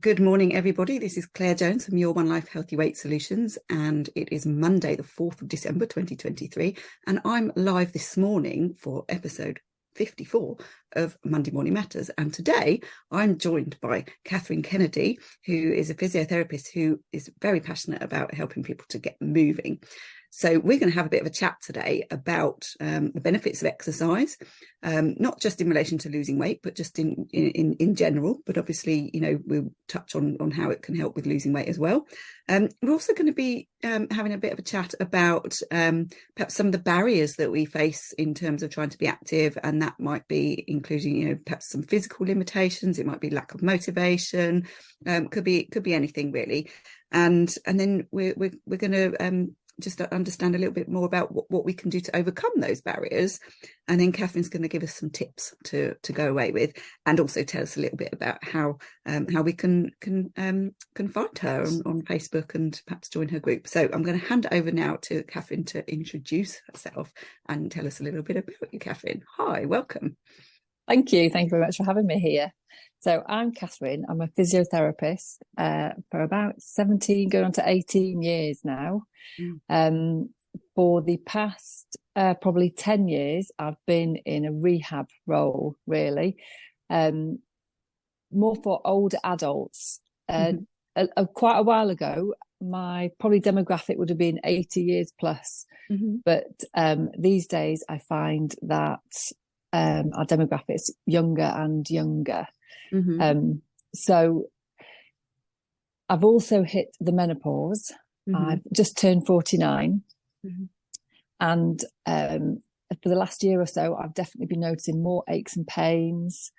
Good morning, everybody. This is Claire Jones from Your One Life Healthy Weight Solutions, and it is Monday, the 4th of December, 2023, and I'm live this morning for episode 54 of Monday Morning Matters. And today I'm joined by Catherine Kennedy, who is a physiotherapist who is very passionate about helping people to get moving. So we're going to have a bit of a chat today about the benefits of exercise, not just in relation to losing weight, but just in general. But obviously, we'll touch on how it can help with losing weight as well. We're also going to be having a bit of a chat about perhaps some of the barriers that we face in terms of trying to be active, and that might be including, perhaps some physical limitations. It might be lack of motivation. Could be anything really. And then we're going to just understand a little bit more about what we can do to overcome those barriers. And then Catherine's going to give us some tips to go away with, and also tell us a little bit about how we can find her on Facebook and perhaps join her group. So I'm going to hand it over now to Catherine to introduce herself and tell us a little bit about you, Catherine. Hi, welcome. Thank you. Thank you very much for having me here. So I'm Catherine. I'm a physiotherapist for about 17, going on to 18 years now. For the past probably 10 years, I've been in a rehab role, really, more for older adults. Quite a while ago, my probably demographic would have been 80 years plus. But these days, I find that our demographics younger and younger. So I've also hit the menopause. I've just turned 49. And for the last year or so, I've definitely been noticing more aches and pains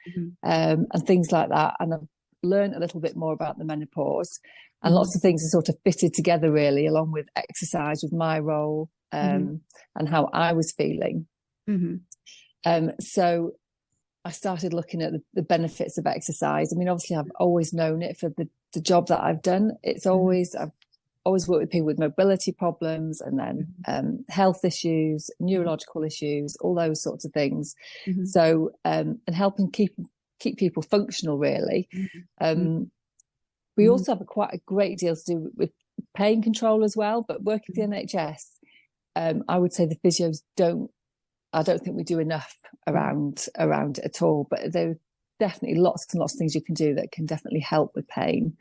and things like that. And I've learned a little bit more about the menopause, and lots of things are sort of fitted together really, along with exercise, with my role and how I was feeling. So I started looking at the benefits of exercise. I mean, obviously, I've always known it for the job that I've done. I've always worked with people with mobility problems, and then health issues, neurological issues, all those sorts of things. So, and helping keep people functional, really. We also have quite a great deal to do with pain control as well. But working for the NHS, I would say the physios I don't think we do enough around it at all, but there are definitely lots and lots of things you can do that can definitely help with pain.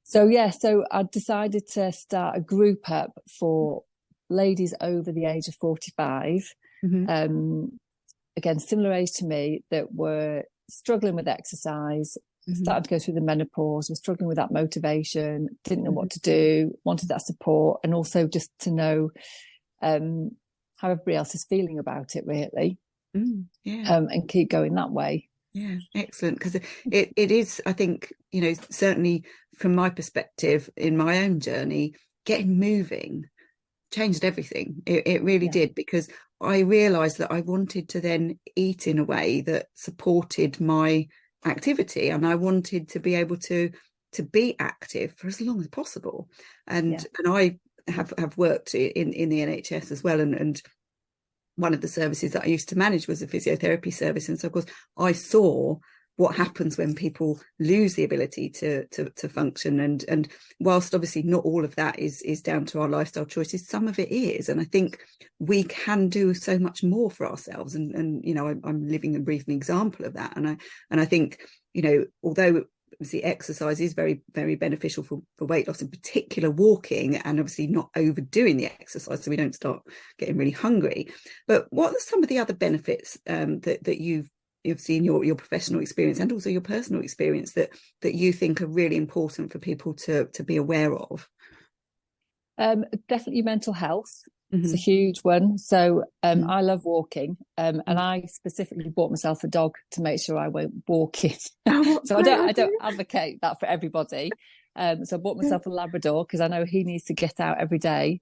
So I decided to start a group up for ladies over the age of 45, again, similar age to me, that were struggling with exercise, started to go through the menopause, were struggling with that motivation, didn't know what to do, wanted that support, and also just to know how everybody else is feeling about it, really. And keep going that way. Yeah, excellent. Because it is, I think, certainly from my perspective in my own journey, getting moving changed everything. It really did, because I realised that I wanted to then eat in a way that supported my activity, and I wanted to be able to be active for as long as possible. And I have worked in the NHS as well, and one of the services that I used to manage was a physiotherapy service, and so of course I saw what happens when people lose the ability to function, and whilst obviously not all of that is down to our lifestyle choices, some of it is, and I think we can do so much more for ourselves, and I'm living and breathing example of that, and I think although obviously exercise is very, very beneficial for weight loss, in particular walking, and obviously not overdoing the exercise so we don't start getting really hungry. But what are some of the other benefits that you've seen your professional experience and also your personal experience that you think are really important for people to be aware of? Definitely mental health. It's a huge one. So I love walking, and I specifically bought myself a dog to make sure I went walking. So I don't advocate that for everybody. So I bought myself a Labrador because I know he needs to get out every day.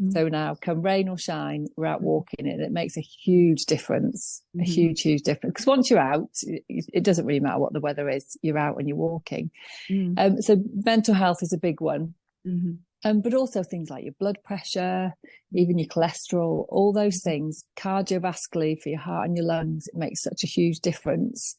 So now, come rain or shine, we're out walking, and it makes a huge difference. A huge difference, because once you're out, it doesn't really matter what the weather is. You're out and you're walking. So mental health is a big one. But also things like your blood pressure, even your cholesterol, all those things, cardiovascularly for your heart and your lungs, it makes such a huge difference.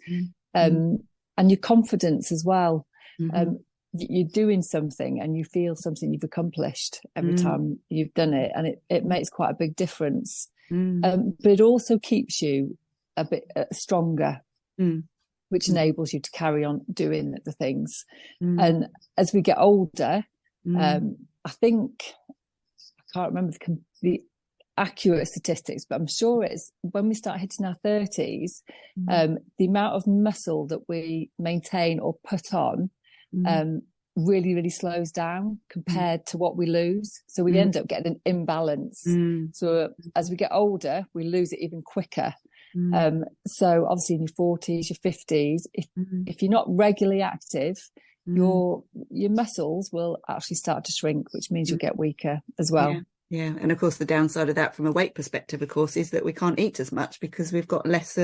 and your confidence as well. Mm-hmm. You're doing something and you feel something you've accomplished every time you've done it, and it makes quite a big difference. But it also keeps you a bit stronger, which enables you to carry on doing the things. And as we get older, I think, I can't remember the accurate statistics, but I'm sure it's when we start hitting our 30s, the amount of muscle that we maintain or put on really, really slows down compared to what we lose. So we end up getting an imbalance. So as we get older, we lose it even quicker. So obviously in your 40s, your 50s, if you're not regularly active, your muscles will actually start to shrink, which means you'll get weaker as well. Yeah, and of course the downside of that from a weight perspective, of course, is that we can't eat as much because we've got less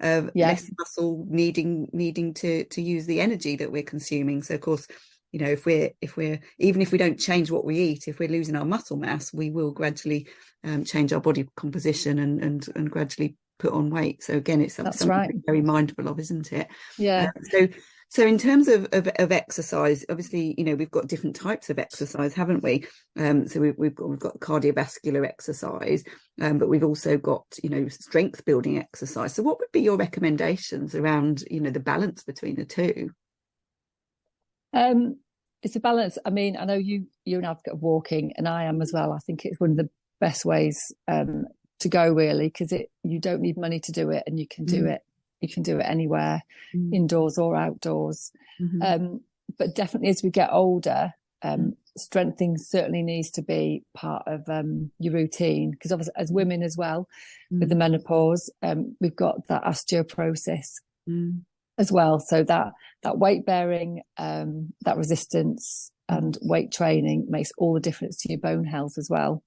less muscle needing to use the energy that we're consuming. So of course, you know, if we're even if we don't change what we eat, if we're losing our muscle mass, we will gradually change our body composition and gradually put on weight. So again, it's something to be very mindful of, isn't it? Yeah. So in terms of exercise, obviously, you know, we've got different types of exercise, haven't we? So we've got cardiovascular exercise, but we've also got, you know, strength building exercise. So what would be your recommendations around, you know, the balance between the two? It's a balance. I mean, I know you're an advocate of walking, and I am as well. I think it's one of the best ways to go, really, because you don't need money to do it, and you can do it. You can do it anywhere, indoors or outdoors. But definitely as we get older, strengthening certainly needs to be part of your routine, because obviously as women as well, with the menopause, we've got that osteoporosis as well. So that weight bearing, that resistance and weight training makes all the difference to your bone health as well.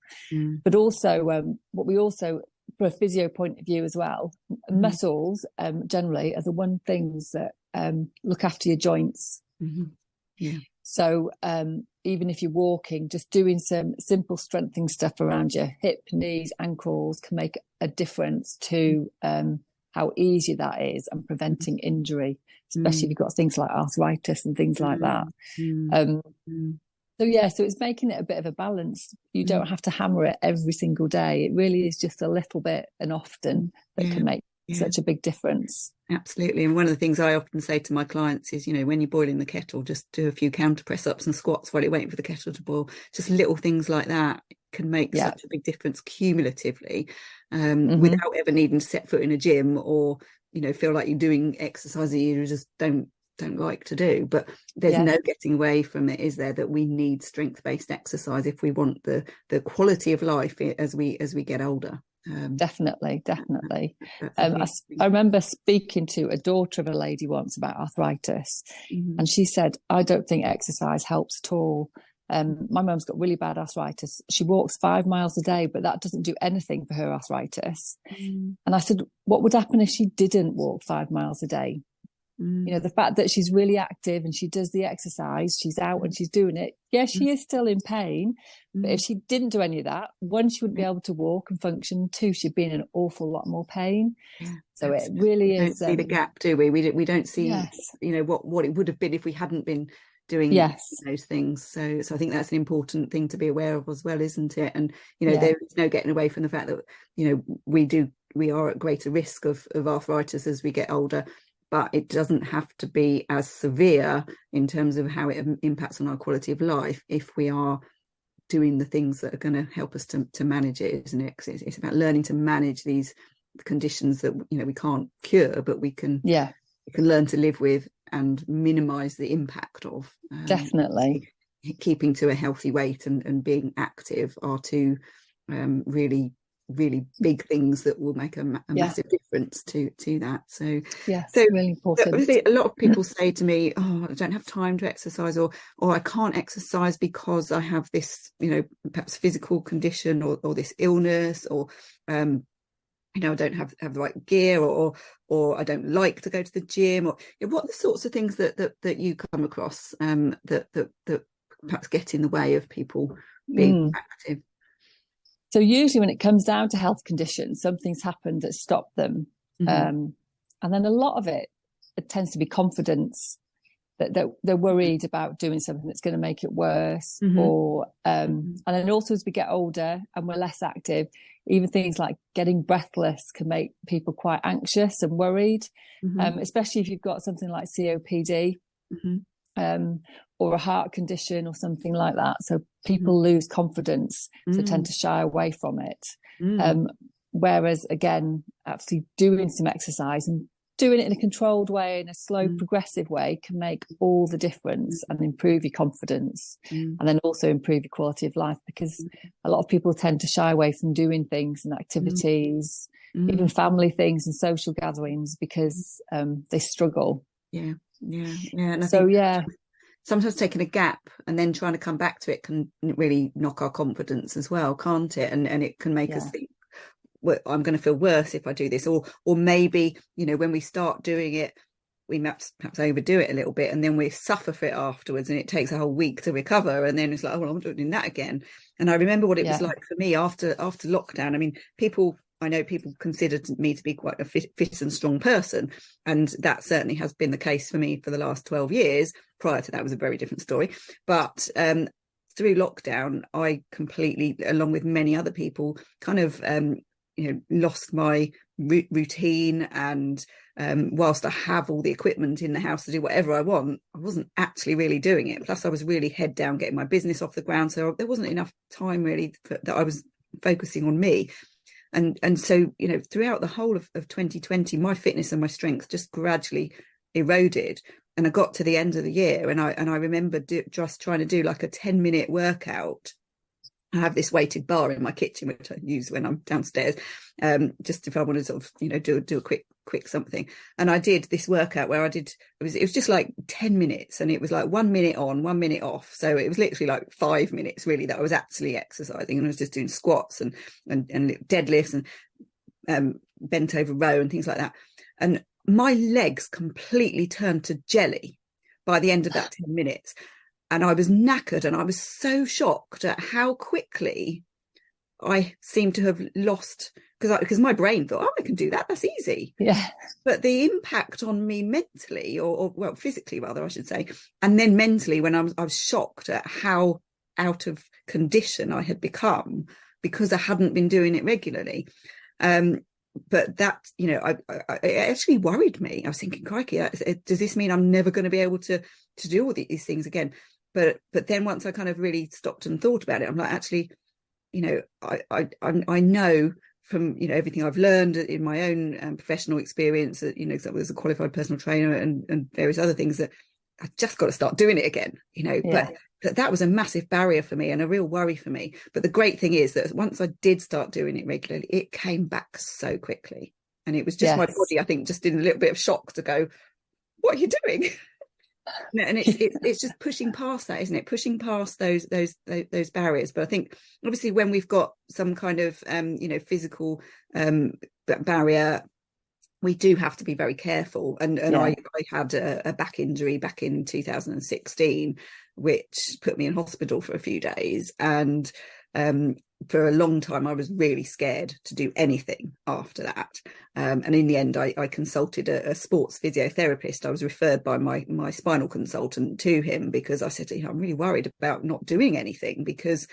But also what we also, from a physio point of view as well, muscles generally are the one things that look after your joints. So even if you're walking, just doing some simple strengthening stuff around your hip, knees, ankles can make a difference to how easy that is and preventing injury, especially if you've got things like arthritis and things like that. So it's making it a bit of a balance. You don't have to hammer it every single day. It really is just a little bit and often that can make such a big difference. Absolutely. And one of the things I often say to my clients is, you know, when you're boiling the kettle, just do a few counter press ups and squats while you're waiting for the kettle to boil. Just little things like that can make such a big difference cumulatively, without ever needing to set foot in a gym or, you know, feel like you're doing exercise that you just don't like to do. But there's no getting away from it, is there, that we need strength-based exercise if we want the quality of life as we get older. Definitely. I remember speaking to a daughter of a lady once about arthritis, and she said, I don't think exercise helps at all. My mum's got really bad arthritis. She walks 5 miles a day, but that doesn't do anything for her arthritis. And I said, what would happen if she didn't walk 5 miles a day? You know, the fact that she's really active and she does the exercise, she's out and she's doing it. Yeah, she is still in pain, but if she didn't do any of that, one, she wouldn't be able to walk and function. Two, she'd be in an awful lot more pain. So it really is. We don't see the gap, do we? We don't see, you know, what it would have been if we hadn't been doing those things. So I think that's an important thing to be aware of as well, isn't it? And, you know, there is no getting away from the fact that, you know, we are at greater risk of arthritis as we get older. But it doesn't have to be as severe in terms of how it impacts on our quality of life if we are doing the things that are going to help us to manage it, isn't it? 'Cause it's about learning to manage these conditions that, you know, we can't cure, but we can learn to live with and minimize the impact of. Definitely. Keeping to a healthy weight and being active are two really big things that will make a massive difference to that. So really important. Obviously a lot of people say to me, I don't have time to exercise, or I can't exercise because I have this, you know, perhaps physical condition or this illness, or you know, I don't have the right gear, or I don't like to go to the gym, or, you know, what are the sorts of things that you come across that perhaps get in the way of people being active? So usually when it comes down to health conditions, something's happened that stopped them. And then a lot of it it tends to be confidence, that they're worried about doing something that's going to make it worse. Or and then also as we get older and we're less active, even things like getting breathless can make people quite anxious and worried, especially if you've got something like COPD, or a heart condition or something like that. So people lose confidence, so tend to shy away from it. Whereas again, actually doing some exercise and doing it in a controlled way, in a slow, progressive way, can make all the difference and improve your confidence, and then also improve your quality of life, because a lot of people tend to shy away from doing things and activities, even family things and social gatherings, because they struggle. And I think sometimes taking a gap and then trying to come back to it can really knock our confidence as well, can't it? And it can make us think, well, I'm going to feel worse if I do this, or maybe, you know, when we start doing it, we perhaps overdo it a little bit, and then we suffer for it afterwards, and it takes a whole week to recover, and then it's like, oh, well, I'm doing that again. And I remember what it was like for me after lockdown. I mean, I know people considered me to be quite a fit and strong person, and that certainly has been the case for me for the last 12 years. Prior to that was a very different story, but through lockdown, I completely, along with many other people, kind of lost my routine, and whilst I have all the equipment in the house to do whatever I want, I wasn't actually really doing it. Plus I was really head down getting my business off the ground, so there wasn't enough time really that I was focusing on me. And so, you know, throughout the whole of 2020, my fitness and my strength just gradually eroded. And I got to the end of the year, and I remember just trying to do like a 10-minute workout. I have this weighted bar in my kitchen, which I use when I'm downstairs, just if I want to sort of, you know, do a quick something. And I did this workout where it was just like 10 minutes, and it was like 1 minute on, 1 minute off. So it was literally like 5 minutes really that I was actually exercising, and I was just doing squats and deadlifts and bent over row and things like that. And my legs completely turned to jelly by the end of that 10 minutes. And I was knackered, and I was so shocked at how quickly I seemed to have lost, because my brain thought, oh, I can do that, that's easy. Yeah. But the impact on me mentally, or well, physically rather, I should say, and then mentally, when I was shocked at how out of condition I had become because I hadn't been doing it regularly. But that, you know, it actually worried me. I was thinking, crikey, does this mean I'm never going to be able to do all these things again? But then once I kind of really stopped and thought about it, I'm like, actually, you know, I know from, you know, everything I've learned in my own professional experience, you know, because I was a qualified personal trainer and various other things, that I just got to start doing it again, you know. But that was a massive barrier for me and a real worry for me. But the great thing is that once I did start doing it regularly, it came back so quickly. And it was just my body, I think, just in a little bit of shock to go, what are you doing? And it's just pushing past that, isn't it? Pushing past those barriers. But I think obviously when we've got some kind of you know, physical barrier, we do have to be very careful. And I had a back injury back in 2016, which put me in hospital for a few days. And for a long time, I was really scared to do anything after that. And in the end, I consulted a sports physiotherapist. I was referred by my spinal consultant to him, because I said, you know, I'm really worried about not doing anything, because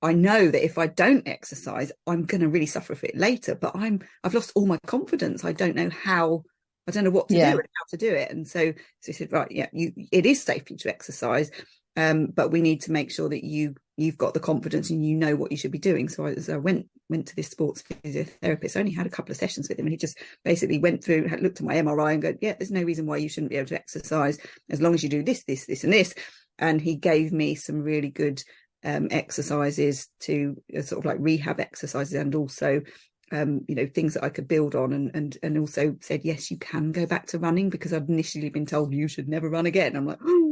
I know that if I don't exercise, I'm going to really suffer for it later. But I've lost all my confidence. I don't know what to do and how to do it. And so he said, right, it is safe for you to exercise, but we need to make sure that you've got the confidence and you know what you should be doing. So I went to this sports physiotherapist. I only had a couple of sessions with him, and he just basically went through, looked at my MRI and go, there's no reason why you shouldn't be able to exercise as long as you do this, this, this, and this. And he gave me some really good exercises to sort of like rehab exercises, and also you know, things that I could build on, and also said, yes, you can go back to running, because I'd initially been told you should never run again. I'm like, oh.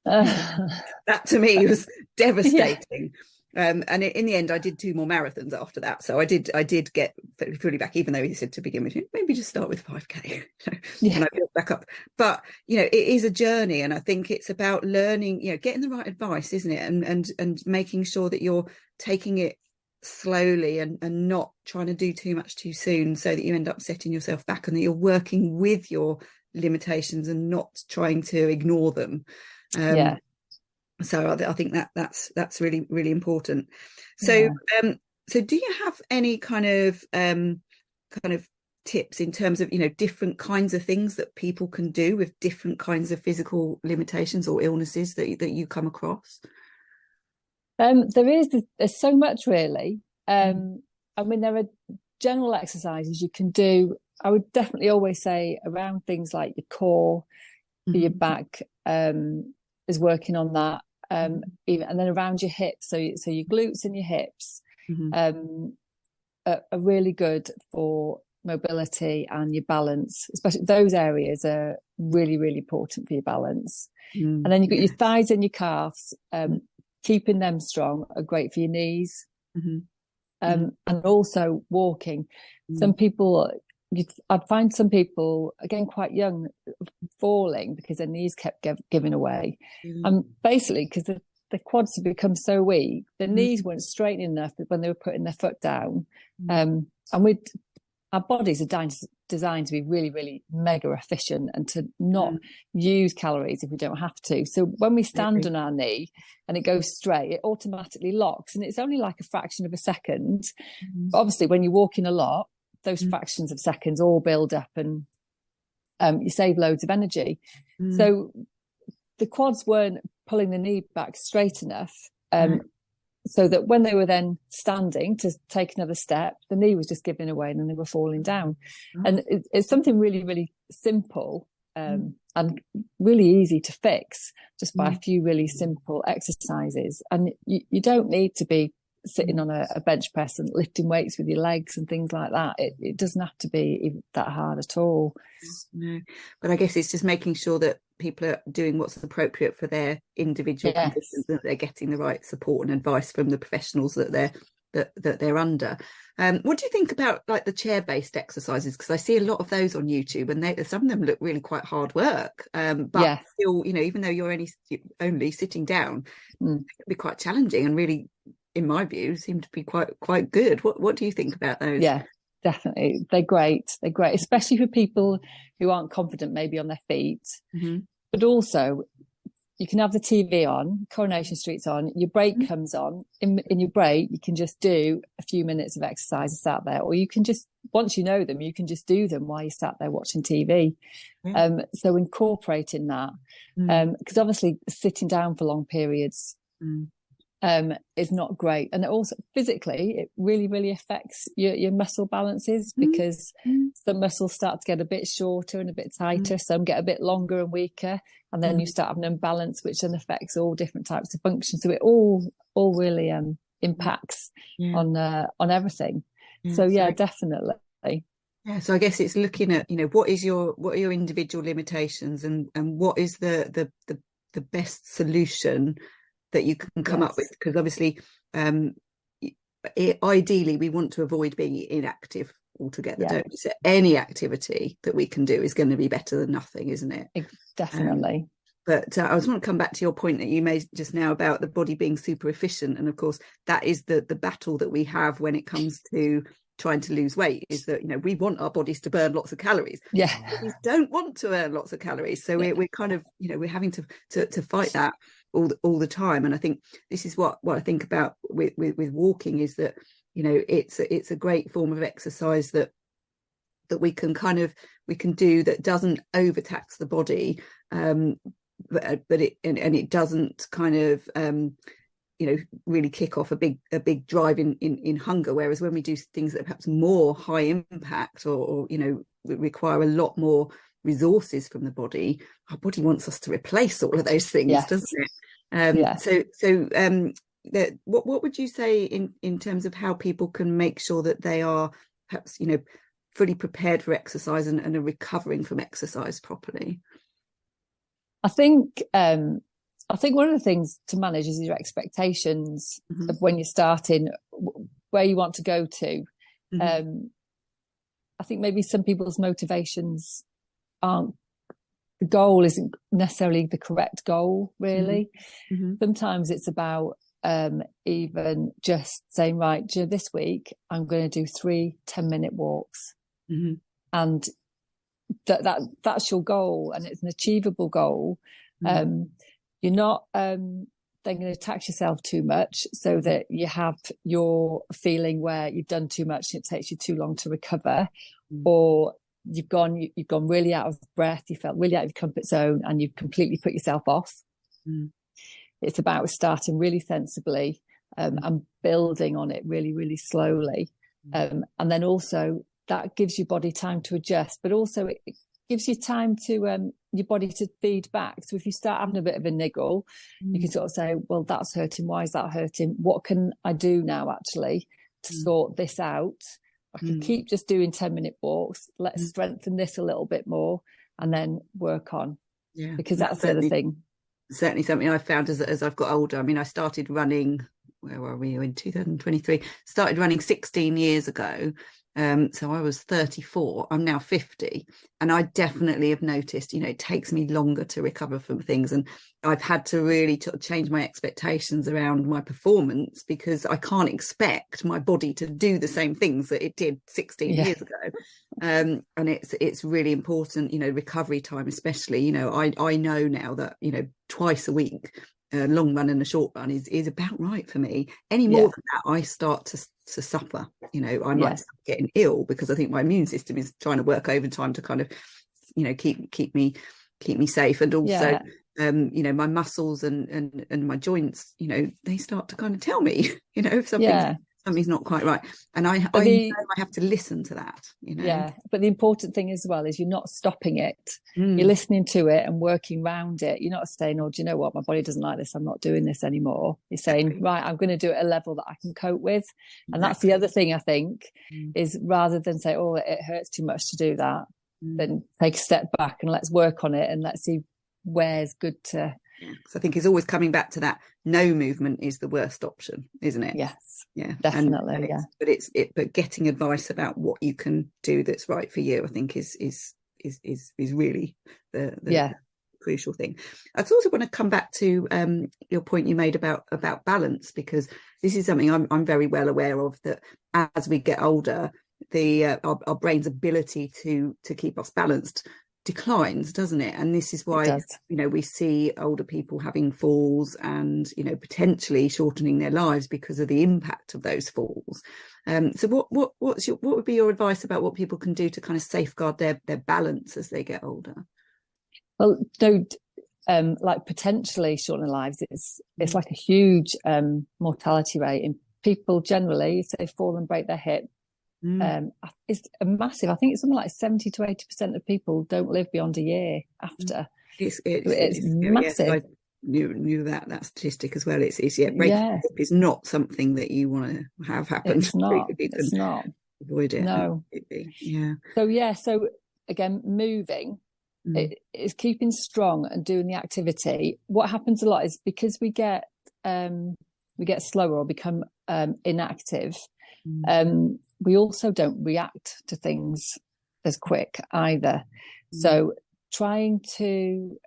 That to me was devastating. And in the end, I did 2 more marathons after that. So I did get fully back, even though he said to begin with, maybe just start with 5K and I built back up. But, you know, it is a journey. And I think it's about learning, you know, getting the right advice, isn't it? And making sure that you're taking it slowly and not trying to do too much too soon, so that you end up setting yourself back, and that you're working with your limitations and not trying to ignore them. So I think that's really, really important. So so do you have any kind of tips in terms of, different kinds of things that people can do with different kinds of physical limitations or illnesses that you come across? There's so much, really. I mean, there are general exercises you can do. I would definitely always say around things like your core, your back, is working on that. And then around your hips, so your glutes and your hips are really good for mobility and your balance. Especially those areas are really, really important for your balance. And then you've got your thighs and your calves. Keeping them strong are great for your knees. And also walking. Some people, I'd find some people, again, quite young, falling because their knees kept giving away. And basically, because the quads had become so weak, the knees weren't straightening enough when they were putting their foot down. And our bodies are designed to be really, really mega efficient and to not use calories if we don't have to. So when we stand on our knee and it goes straight, it automatically locks, and it's only like a fraction of a second. But obviously, when you're walking a lot, those fractions of seconds all build up, and you save loads of energy. So the quads weren't pulling the knee back straight enough. So that when they were then standing to take another step, the knee was just giving away and then they were falling down. And it's something really, really simple and really easy to fix just by a few really simple exercises. And you don't need to be sitting on a bench press and lifting weights with your legs and things like that. It doesn't have to be that hard at all. No, but I guess it's just making sure that people are doing what's appropriate for their individual conditions, that they're getting the right support and advice from the professionals that they're under. What do you think about like the chair-based exercises? Because I see a lot of those on YouTube, and some of them look really quite hard work. But still, even though you're only sitting down, it can be quite challenging and really, in my view, seem to be quite good. What do you think about those? Yeah, definitely. They're great, especially for people who aren't confident maybe on their feet. But also, you can have the TV on, Coronation Street's on, your break comes on. In your break, you can just do a few minutes of exercises out there, or you can just, once you know them, you can just do them while you sat there watching TV. So incorporating that, because obviously sitting down for long periods is not great, and it also physically it really, really affects your muscle balances, because some muscles start to get a bit shorter and a bit tighter, some get a bit longer and weaker, and then you start having an imbalance, which then affects all different types of functions. So it all really impacts on everything. So definitely. Yeah, so I guess it's looking at what are your individual limitations, and what is the best solution that you can come up with, because obviously ideally we want to avoid being inactive altogether, don't we? So any activity that we can do is going to be better than nothing, isn't it? Definitely. But I just want to come back to your point that you made just now about the body being super efficient, and of course that is the battle that we have when it comes to trying to lose weight, is that we want our bodies to burn lots of calories. We don't want to burn lots of calories, so we're kind of we're having to fight that all the time. And I think this is what I think about with walking, is that it's a great form of exercise that we can do that doesn't overtax the body, but it doesn't kind of really kick off a big drive in hunger. Whereas when we do things that are perhaps more high impact or require a lot more resources from the body, our body wants us to replace all of those things, doesn't it? So what would you say in terms of how people can make sure that they are perhaps fully prepared for exercise and are recovering from exercise properly? I think one of the things to manage is your expectations of when you're starting, where you want to go to. I think maybe some people's motivations aren't, the goal isn't necessarily the correct goal, really. Sometimes it's about even just saying, right, this week I'm going to do 3 10-minute walks. And that's your goal, and it's an achievable goal. You're not then going to tax yourself too much, so that you have your feeling where you've done too much and it takes you too long to recover, or you've gone really out of breath, you felt really out of your comfort zone, and you've completely put yourself off. It's about starting really sensibly, and building on it really, really slowly. And then also that gives your body time to adjust, but also it gives you time to your body to feed back. So if you start having a bit of a niggle, you can sort of say, well, that's hurting. Why is that hurting? What can I do now actually to sort this out? I can keep just doing 10-minute walks. Let's strengthen this a little bit more and then work on. Yeah, because that's the other thing. Certainly something I've found as I've got older. I mean, I started running, where were we, in 2023, started running 16 years ago. So I was 34, I'm now 50, and I definitely have noticed, it takes me longer to recover from things, and I've had to really change my expectations around my performance, because I can't expect my body to do the same things that it did 16 years ago. And it's really important, recovery time especially. I know now that twice a week, a long run and a short run is about right for me. Any more than that, I start to suffer. I might start getting ill, because I think my immune system is trying to work overtime to kind of, keep me safe. And also, my muscles and my joints, they start to kind of tell me, if something's not quite right, and I know I have to listen to that. But the important thing as well is you're not stopping it. You're listening to it and working around it. You're not saying, oh, do you know what, my body doesn't like this, I'm not doing this anymore. You're saying, right, I'm going to do it at a level that I can cope with. And that's the other thing, I think, is rather than say, oh, it hurts too much to do that, then take a step back and let's work on it, and let's see where's good to. So I think it's always coming back to that. No movement is the worst option, isn't it? Yes. Yeah, definitely. But getting advice about what you can do that's right for you, I think is really the crucial thing. I also want to come back to your point you made about balance, because this is something I'm very well aware of, that as we get older, our brain's ability to keep us balanced declines, doesn't it? And this is why we see older people having falls and potentially shortening their lives because of the impact of those falls. So what would be your advice about what people can do to kind of safeguard their balance as they get older? Well, like potentially shortening lives, it's like a huge mortality rate in people generally. If they fall and break their hip, it's a massive. I think it's something like 70 to 80% of people don't live beyond a year after. It's massive. Yes, I knew that statistic as well. Breaking hip is not something that you want to have happen. It's not. It's not. Avoid it. No. So again, moving. It's keeping strong and doing the activity. What happens a lot is, because we get slower or become inactive, we also don't react to things as quick either. So trying to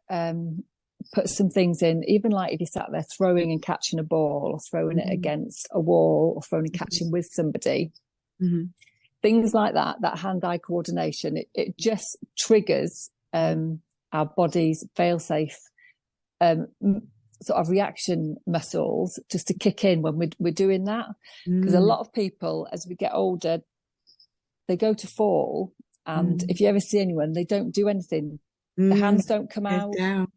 put some things in, even like if you sat there throwing and catching a ball, or throwing it against a wall, or throwing and catching with somebody, things like that hand-eye coordination, it just triggers our body's fail-safe sort of reaction muscles just to kick in when we're doing that. Because a lot of people, as we get older, they go to fall, and if you ever see anyone, they don't do anything. The hands don't come out.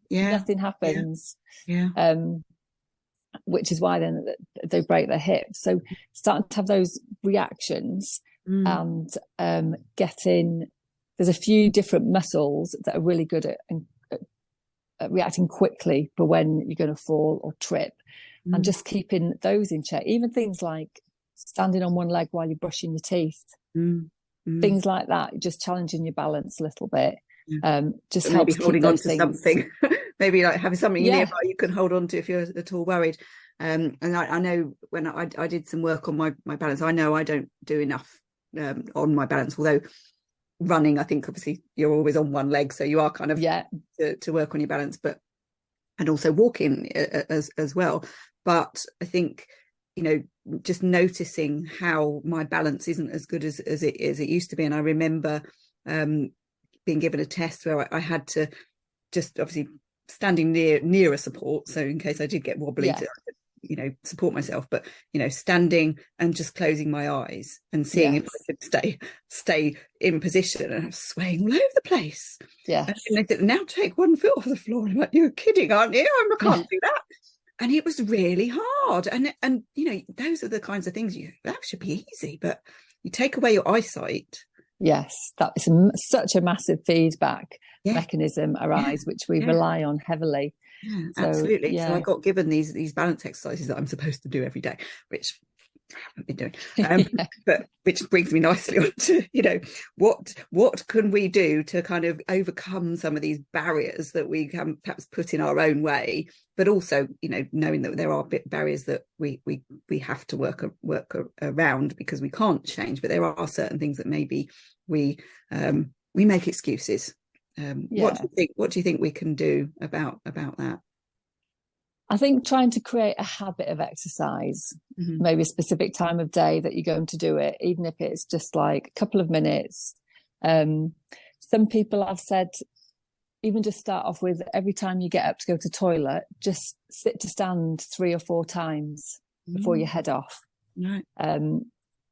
Nothing happens. Which is why then they break their hips. So starting to have those reactions and getting, there's a few different muscles that are really good at reacting quickly for when you're going to fall or trip, and just keeping those in check. Even things like standing on one leg while you're brushing your teeth, things like that, just challenging your balance a little bit. Just helps maybe holding on to things. Something. Maybe like having something nearby you can hold on to if you're at all worried. And I know when I did some work on my balance, I know I don't do enough on my balance, although running, I think obviously you're always on one leg, so you are kind of to work on your balance, and also walking as well. But I think just noticing how my balance isn't as good as it used to be. And I remember being given a test where I had to just obviously standing near a support, so in case I did get wobbly, to support myself, but standing and just closing my eyes and seeing if I could stay in position, and I was swaying all over the place. And they said, now take one foot off the floor. I'm like, you're kidding, aren't you? I can't do that. And it was really hard. And those are the kinds of things that should be easy, but you take away your eyesight. Yes, that is such a massive feedback mechanism arise, which we rely on heavily. Yeah, absolutely. So I got given these balance exercises that I'm supposed to do every day, which I haven't been doing, but which brings me nicely on to what can we do to kind of overcome some of these barriers that we can perhaps put in our own way, but also knowing that there are barriers that we have to work around because we can't change, but there are certain things that maybe we make excuses. What do you think we can do about that? I think trying to create a habit of exercise, maybe a specific time of day that you're going to do it, even if it's just like a couple of minutes. Some people have said, even just start off with every time you get up to go to the toilet, just sit to stand 3 or 4 times before you head off. Right. And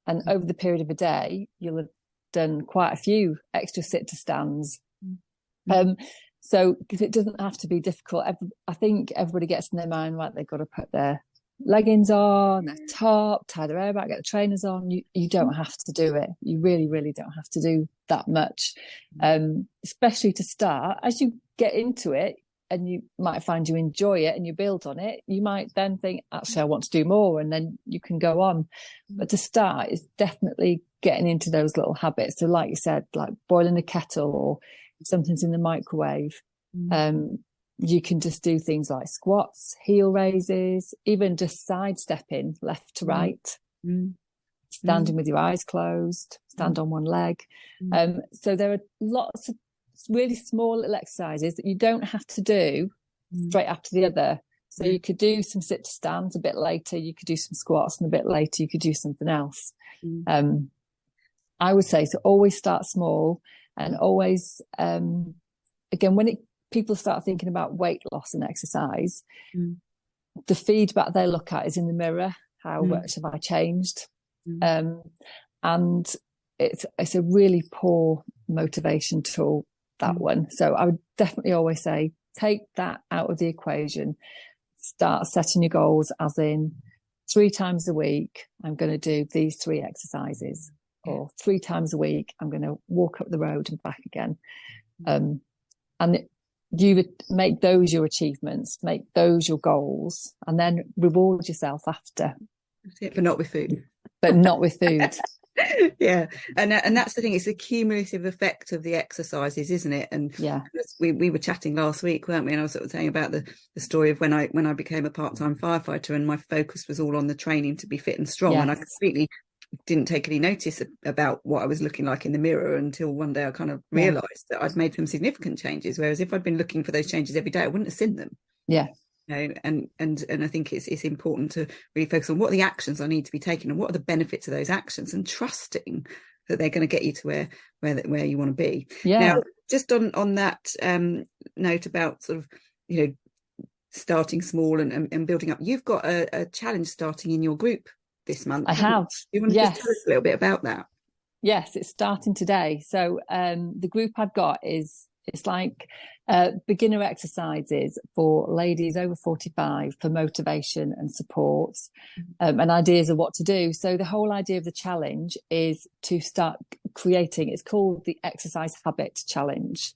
over the period of a day, you'll have done quite a few extra sit to stands. So because it doesn't have to be difficult. I think everybody gets in their mind, right, they've got to put their leggings on, their top, tie their hair back, get the trainers on. You don't have to do it. You really, really don't have to do that much. Especially to start. As you get into it, and you might find you enjoy it and you build on it, you might then think, actually, I want to do more, and then you can go on. But to start is definitely getting into those little habits. So like you said, like boiling a kettle, or if something's in the microwave, you can just do things like squats, heel raises, even just sidestepping left to right, standing with your eyes closed, stand on one leg. So there are lots of really small little exercises that you don't have to do straight after the other. So you could do some sit to stands a bit later, you could do some squats, and a bit later you could do something else. I would say to always start small, and always, again, when people start thinking about weight loss and exercise, the feedback they look at is in the mirror. How much have I changed? And it's a really poor motivation tool, that one. So I would definitely always say, take that out of the equation. Start setting your goals, as in 3 times a week, I'm going to do these 3 exercises, or 3 times a week, I'm going to walk up the road and back again. And you would make those your achievements, make those your goals, and then reward yourself after. But not with food. But not with food. Yeah, and that's the thing, it's a cumulative effect of the exercises, isn't it? And we were chatting last week, weren't we, and I was sort of saying about the story of when I became a part-time firefighter, and my focus was all on the training to be fit and strong, and I completely didn't take any notice about what I was looking like in the mirror until one day I kind of realized that I'd made some significant changes, whereas if I'd been looking for those changes every day, I wouldn't have seen them. And I think it's important to really focus on what are the actions I need to be taking, and what are the benefits of those actions, and trusting that they're going to get you to where you want to be. Now, just on that note about sort of starting small and building up, you've got a challenge starting in your group this month. I have. Do you want to just tell us a little bit about that? Yes, it's starting today. So the group I've got it's like beginner exercises for ladies over 45 for motivation and support, and ideas of what to do. So the whole idea of the challenge is to start creating, it's called the Exercise Habit Challenge.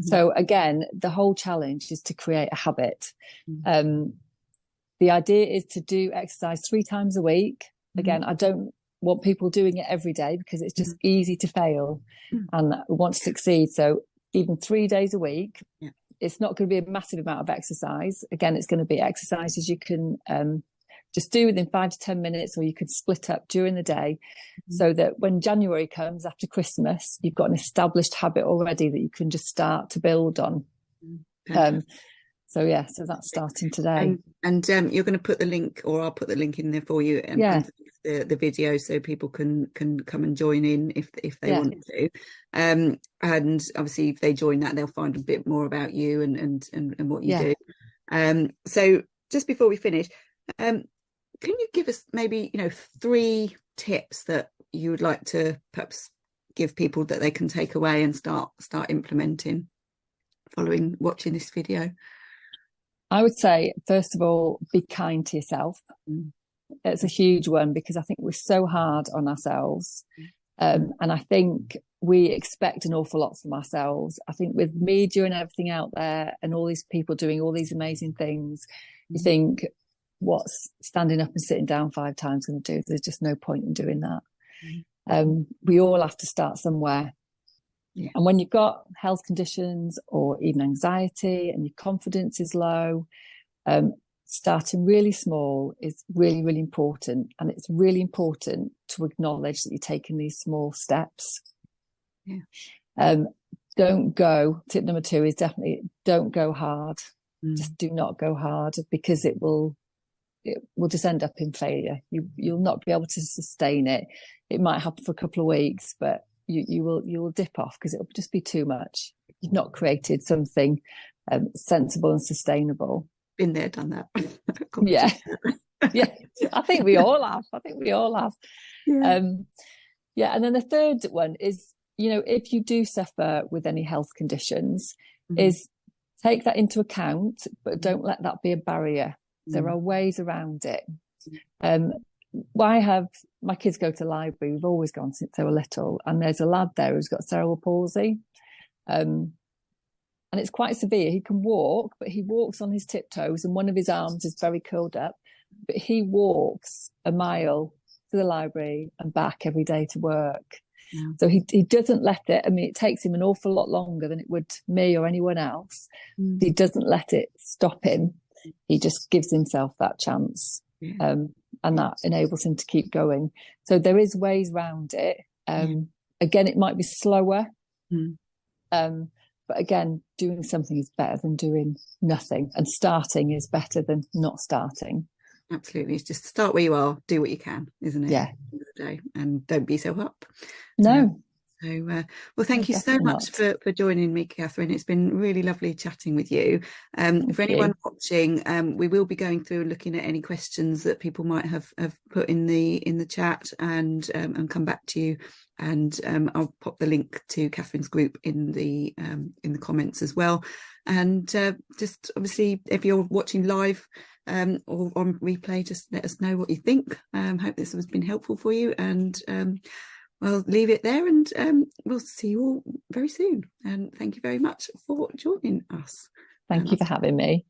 So again, the whole challenge is to create a habit. The idea is to do exercise 3 times a week. Again, I don't want people doing it every day because it's just easy to fail, and we want to succeed. So even 3 days a week, it's not going to be a massive amount of exercise. Again, it's going to be exercises you can just do within 5 to 10 minutes, or you could split up during the day, so that when January comes after Christmas, you've got an established habit already that you can just start to build on. So that's starting today. And you're going to put the link, or I'll put the link in there for you, and the video so people can come and join in if they want to. And obviously if they join that, they'll find a bit more about you and what you do. So just before we finish, can you give us maybe 3 tips that you would like to perhaps give people that they can take away and start implementing following watching this video? I would say, first of all, be kind to yourself. It's a huge one, because I think we're so hard on ourselves. And I think we expect an awful lot from ourselves. I think with media and everything out there and all these people doing all these amazing things, you think, what's standing up and sitting down 5 times going to do? There's just no point in doing that. We all have to start somewhere. And when you've got health conditions or even anxiety and your confidence is low, starting really small is really, really important. And it's really important to acknowledge that you're taking these small steps. Don't go, tip number 2 is definitely don't go hard. Just do not go hard, because it will just end up in failure. You'll not be able to sustain it. It might happen for a couple of weeks, but you will dip off, because it'll just be too much. You've not created something sensible and sustainable. Been there, done that. Yeah. I think we all have. And then the third one is, if you do suffer with any health conditions, is take that into account, but don't let that be a barrier. There are ways around it. My kids go to the library. We've always gone since they were little, and there's a lad there who's got cerebral palsy, and it's quite severe. He can walk, but he walks on his tiptoes, and one of his arms is very curled up, but he walks a mile to the library and back every day to work. So he doesn't let it. I mean, it takes him an awful lot longer than it would me or anyone else. He doesn't let it stop him. He just gives himself that chance. And that enables him to keep going. So there is ways around it. Again, it might be slower. But again, doing something is better than doing nothing. And starting is better than not starting. Absolutely. It's just start where you are, do what you can, isn't it? Yeah. At the end of the day, and don't be so up. No. Well, thank you so much for joining me, Catherine. It's been really lovely chatting with you. For anyone watching, we will be going through and looking at any questions that people might have put in the chat, and come back to you. And I'll pop the link to Catherine's group in the comments as well. And just obviously, if you're watching live or on replay, just let us know what you think. Hope this has been helpful for you, and we'll leave it there, and we'll see you all very soon. And thank you very much for joining us. Thank you for having me.